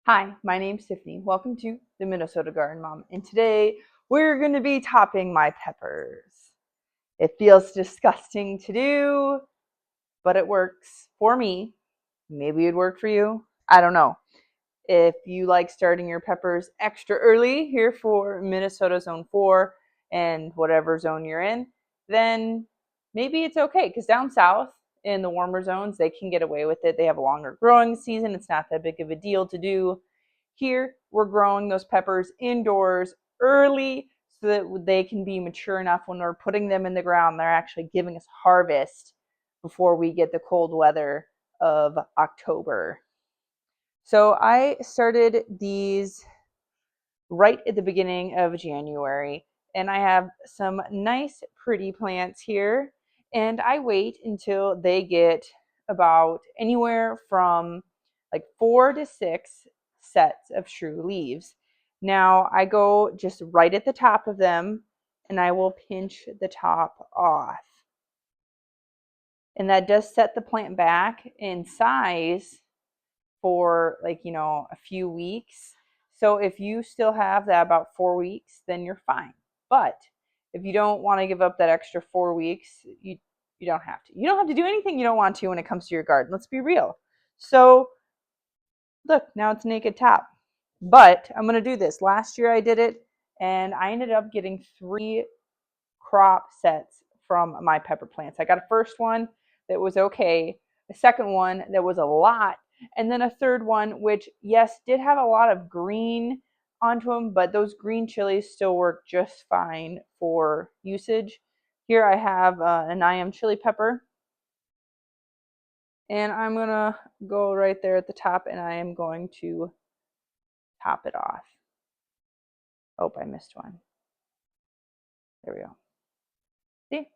Hi, my name's Tiffany. Welcome to the Minnesota Garden Mom. And today we're going to be topping my peppers. It feels disgusting to do, but it works for me. Maybe it'd work for you. I don't know. If you like starting your peppers extra early here for Minnesota Zone 4 and whatever zone you're in, then maybe it's okay. Because down south in the warmer zones, they can get away with it. They have a longer growing season. It's not that big of a deal to do. Here, we're growing those peppers indoors early so that they can be mature enough when we're putting them in the ground. They're actually giving us harvest before we get the cold weather of October. So I started these right at the beginning of January, and I have some nice pretty plants here, and I wait until they get about anywhere from like 4 to 6 sets of true leaves. Now I go just right at the top of them and I will pinch the top off. And that does set the plant back in size for a few weeks. So if you still have that about 4 weeks, then you're fine. But if you don't want to give up that extra 4 weeks, you don't have to. You don't have to do anything you don't want to when it comes to your garden. Let's be real. So look, now it's naked top. But I'm going to do this. Last year I did it and I ended up getting 3 crop sets from my pepper plants. I got a first one that was okay, a second one that was a lot, and then a third one which, yes, did have a lot of green onto them, but those green chilies still work just fine for usage. Here I have an Anayam chili pepper, and I'm gonna go right there at the top and I am going to top it off. Oh, I missed one. There we go. See?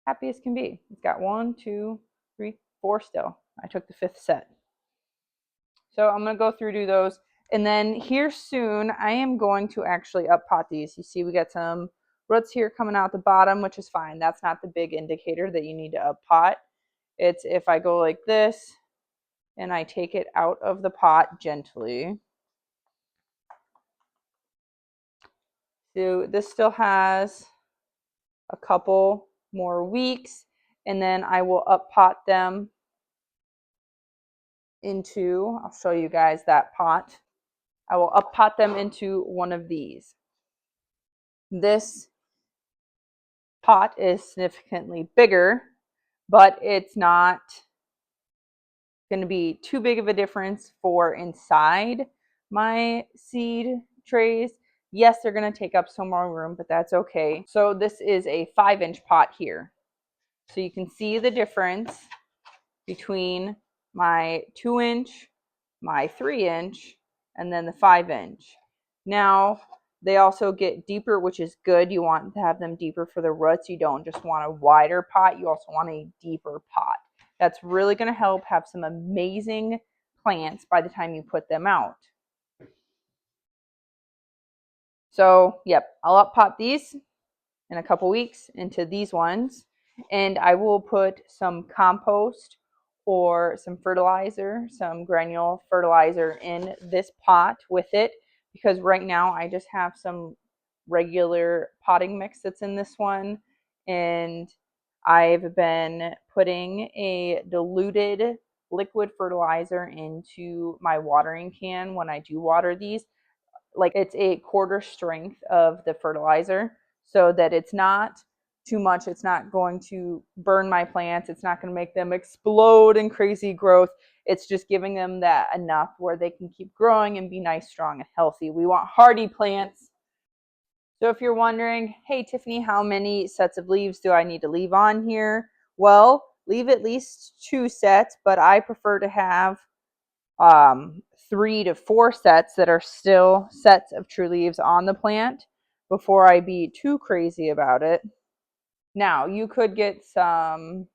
Happy as can be. It's got 1, 2, 3, 4 still. I took the 5th set. So I'm going to go through do those. And then here soon, I am going to actually up pot these. You see we got some roots here coming out the bottom, which is fine. That's not the big indicator that you need to up pot. It's if I go like this and I take it out of the pot gently. So this still has a couple more weeks, and then I will up pot them into, I'll show you guys that pot. I will up pot them into one of these. This pot is significantly bigger, but it's not going to be too big of a difference for inside my seed trays. Yes, they're going to take up some more room, but that's okay. So this is a 5-inch pot here. So you can see the difference between my 2-inch, my 3-inch, and then the 5-inch. Now, they also get deeper, which is good. You want to have them deeper for the roots. You don't just want a wider pot. You also want a deeper pot. That's really going to help have some amazing plants by the time you put them out. So, yep, I'll up pot these in a couple weeks into these ones. And I will put some compost or some fertilizer, some granule fertilizer in this pot with it, because right now I just have some regular potting mix that's in this one, and I've been putting a diluted liquid fertilizer into my watering can when I do water these. Like, it's a quarter strength of the fertilizer so that it's not too much. It's not going to burn my plants. It's not going to make them explode in crazy growth. It's just giving them that enough where they can keep growing and be nice, strong, and healthy. We want hardy plants. So if you're wondering, hey, Tiffany, how many sets of leaves do I need to leave on here? Well, leave at least 2 sets, but I prefer to have 3 to 4 sets that are still sets of true leaves on the plant before I be too crazy about it. Now, you could get some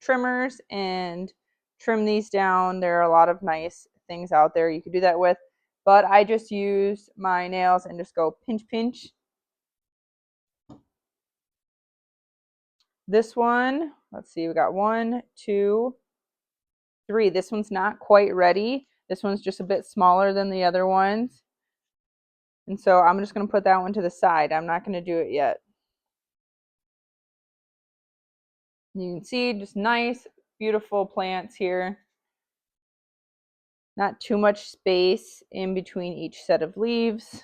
trimmers and trim these down. There are a lot of nice things out there you could do that with, but I just use my nails and just go pinch, pinch. This one, let's see, we got 1, 2, 3. This one's not quite ready. This one's just a bit smaller than the other ones. And so I'm just going to put that one to the side. I'm not going to do it yet. You can see just nice, beautiful plants here. Not too much space in between each set of leaves.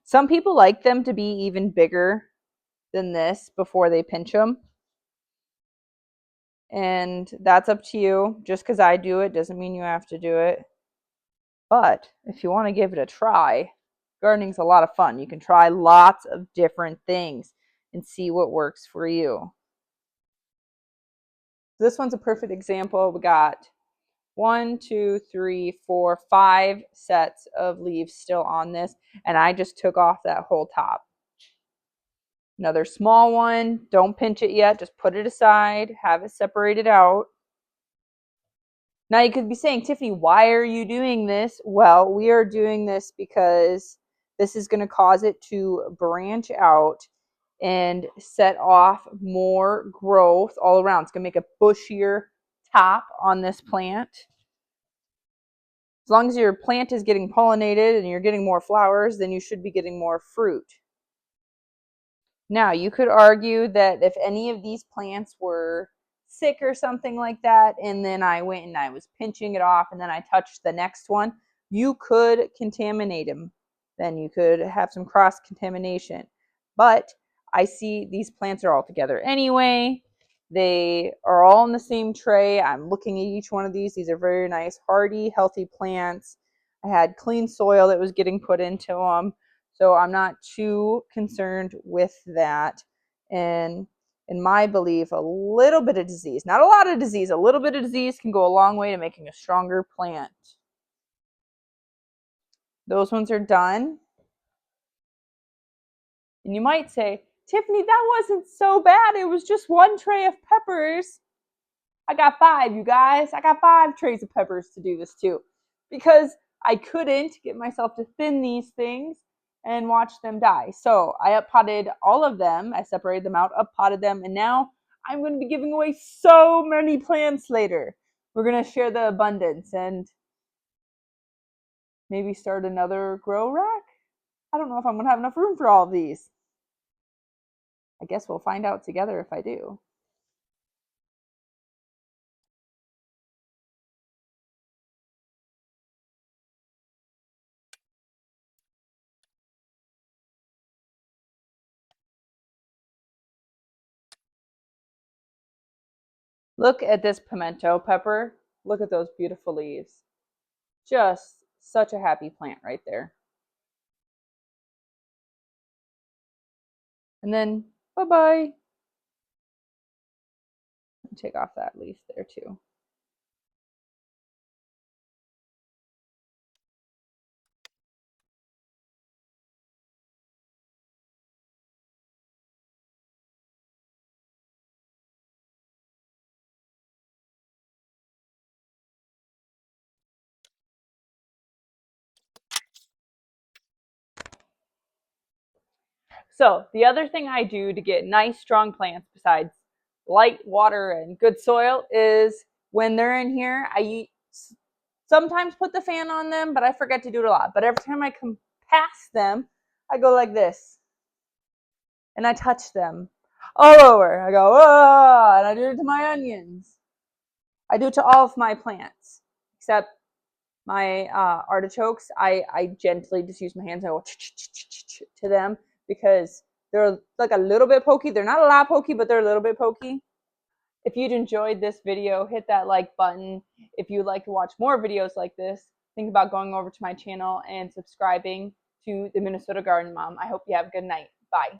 Some people like them to be even bigger than this before they pinch them. And that's up to you. Just because I do it doesn't mean you have to do it. But if you want to give it a try, gardening's a lot of fun. You can try lots of different things and see what works for you. This one's a perfect example. We got 1, 2, 3, 4, 5 sets of leaves still on this, and I just took off that whole top. Another small one, don't pinch it yet, just put it aside, have it separated out. Now you could be saying, Tiffany, why are you doing this? Well, we are doing this because this is going to cause it to branch out and set off more growth all around. It's going to make a bushier top on this plant. As long as your plant is getting pollinated and you're getting more flowers, then you should be getting more fruit. Now, you could argue that if any of these plants were sick or something like that, and then I went and I was pinching it off and then I touched the next one, you could contaminate them. Then you could have some cross-contamination. But I see these plants are all together anyway. They are all in the same tray. I'm looking at each one of these. These are very nice, hardy, healthy plants. I had clean soil that was getting put into them. So I'm not too concerned with that. And in my belief, a little bit of disease, not a lot of disease, a little bit of disease can go a long way to making a stronger plant. Those ones are done. And you might say, Tiffany, that wasn't so bad. It was just one tray of peppers. I got 5, you guys. I got 5 trays of peppers to do this too. Because I couldn't get myself to thin these things and watch them die. So I up-potted all of them. I separated them out, up-potted them, and now I'm going to be giving away so many plants later. We're going to share the abundance and maybe start another grow rack. I don't know if I'm going to have enough room for all of these. I guess we'll find out together if I do. Look at this pimento pepper. Look at those beautiful leaves. Just such a happy plant right there. And then, bye-bye. Take off that leaf there too. So the other thing I do to get nice strong plants besides light water and good soil is when they're in here, I sometimes put the fan on them, but I forget to do it a lot. But every time I come past them, I go like this and I touch them all over. I go, oh, and I do it to my onions. I do it to all of my plants except my artichokes. I gently just use my hands and I go to them because they're like a little bit pokey. They're not a lot pokey, but they're a little bit pokey. If you'd enjoyed this video, hit that like button. If you'd like to watch more videos like this, think about going over to my channel and subscribing to the Minnesota Garden Mom. I hope you have a good night. Bye.